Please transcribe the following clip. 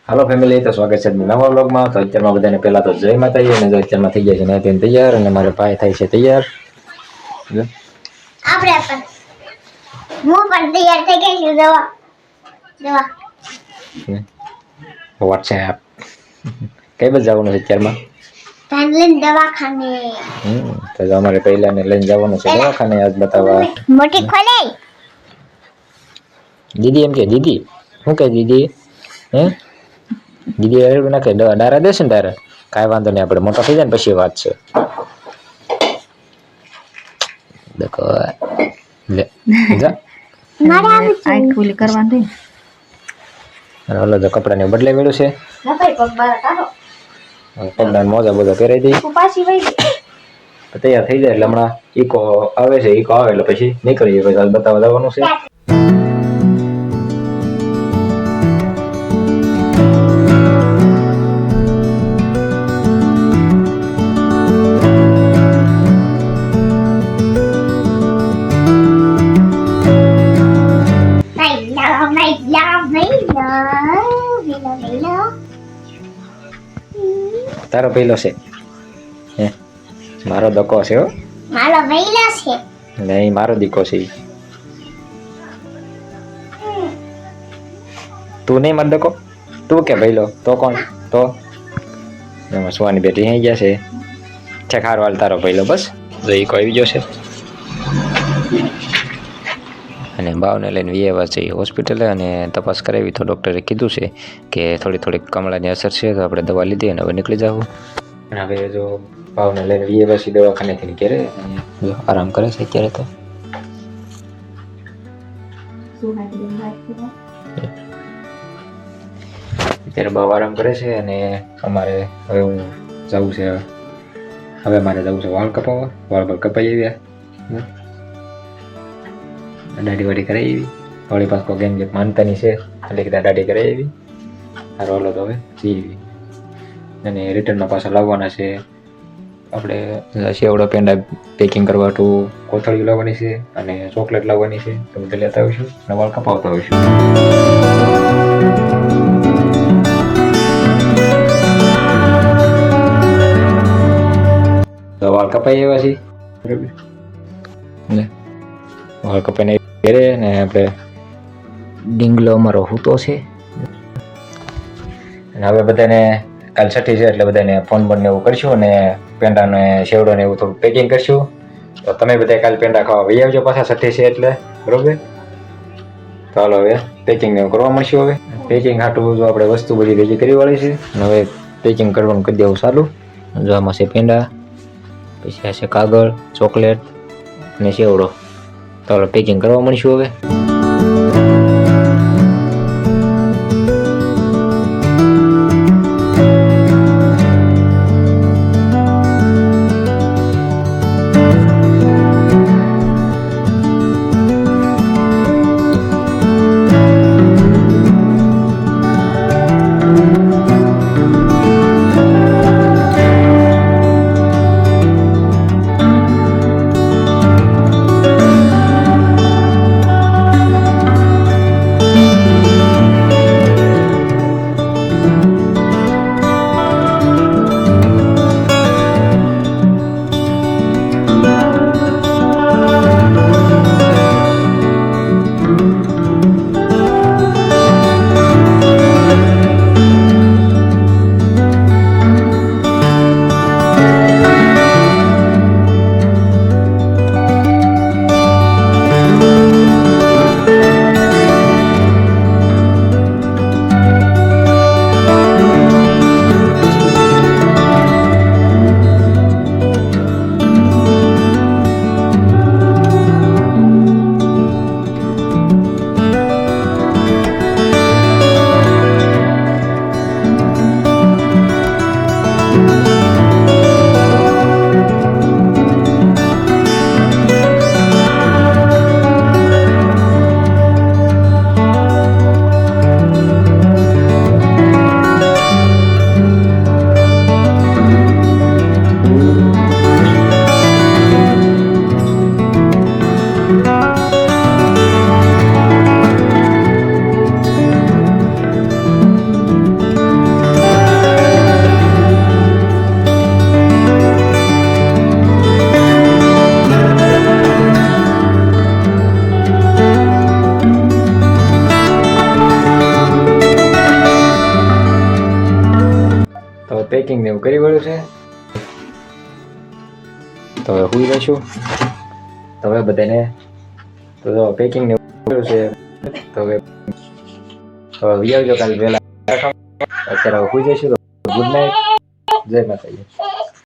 હાલો family, તો સ્વાગત છે નવા વ્લોગમાં. તો અત્યારમાં બધાને પહેલા તો જય માતાજી, અને અત્યારમાં થઈ જાય છે નાઈન તૈયાર, અને મારે ભાઈ થાય છે તૈયાર. આપણે પણ હું પણ તૈયાર થઈ ગઈ છું. દવા વોટ્સએપ કઈ બસ જવાનું છે અત્યારમાં? લઈને દવાખાને. તો અમારે પહેલાને લઈને જવાનું છે દવાખાને આજ બતાવવા. મોટી ખોલે દીદી એમ કે દીદી શું કહે દીદી? દીદી એવું ના કે ડારા દેશે ને તારે કાંઈ વાંધો નહીં, આપણે મોટા થઈ જાય ને પછી વાત છે. દેખો લે જા મારે આવી છે આઈ ખુલી કરવાનું અને ઓલો તો કપડાને બદલાઈ ગયેલું છે. ના ભાઈ પગ બાર કાઢો કપડા મોજા બધા પહેરાઈ દઈ પાછી વઈ ગઈ. તૈયાર થઈ જાય એટલે હમણાં ઈકો આવે છે, ઈકો આવે એટલે પછી નીકળીએ, પછી બતાવવા જવાનું છે. તારો પહેલો છે હે? મારો દકો છે હો. મારો મહિલા છે. નહીં, મારો દીકો છે. તું નહીં મારો દકો? તું કે પહેલો તો કોણ? તો એમાં સુવાની બેટી અહીં ગયા છે. છે ખારવાલ તારો પહેલો, બસ જો ઈકો આવી ગયો છે. અને બાવને લઈને વીએવા છે હોસ્પિટલે, અને તપાસ કરાવી તો ડૉક્ટરે કીધું છે કે થોડી કમળાની અસર છે, તો આપણે દવા લીધી અને હવે નીકળી જાવ. અને હવે જો બાવને લઈને વીએવા છે દવાખાનેથી ઘેરે, જો આરામ કરે છે અત્યારે. તો અત્યારે બહુ આરામ કરે છે, અને અમારે હવે હું જવું છે. હવે મારે જવું છે વાળ કપાવવા. વાળ પર કપાઈ આવ્યા, દાઢી વાડી કરાવી એવી. વળી પાસ કોઈ ગેમ જેમ માનતાની છે એટલે કીધા દાઢી કરાવી એવી. સારો હાલો તો હવે જીવી, અને રિટર્નમાં પાછા લાવવાના છે. આપણે સેવડો પેંડા પેકિંગ કરવા તો કોથળીઓ લાવવાની છે, અને ચોકલેટ લાવવાની છે. તો બધું લેતા આવીશું અને વાળ કપાવતા આવીશું. તો વાળ કપાઈ આવ્યા છે બરાબર ને? વાળ કપાઈને ઘેરે, ને આપણે ડીંગલો અમારો હૂતો છે. અને હવે બધાને કાલ છઠ્ઠી છે એટલે બધાને ફોન બોન ને એવું કરશું, અને પેંડાને સેવડો ને એવું થોડું પેકિંગ કરશું. તો તમે બધા કાલ પેંડા ખાવા વહી આવજો પાછા, છઠ્ઠી છે એટલે બરોબર. તો હાલો હવે પેકિંગ ને એવું કરવા મળશું. હવે પેકિંગ હાટું જો આપણે વસ્તુ બધી ભેગી કરી વાળી છે, અને હવે પેકિંગ કરવાનું કરી દેવું સારું. જો આમાં છે પેંડા, પછી આ છે કાગળ, ચોકલેટ અને સેવડો. તો હાલો પેકિંગ કરવા મળશું હવે. પેકિંગ ને એવું કરી વળ્યું છે. તો હવે હુઈ રહીશું. તો હવે બધાને તો પેકિંગ ને એવું કર્યું છે. તો હવે વિયાવજો કાલે વહેલા. અત્યારે હવે હુઈ જઈશું. Good night. જય માતાજી.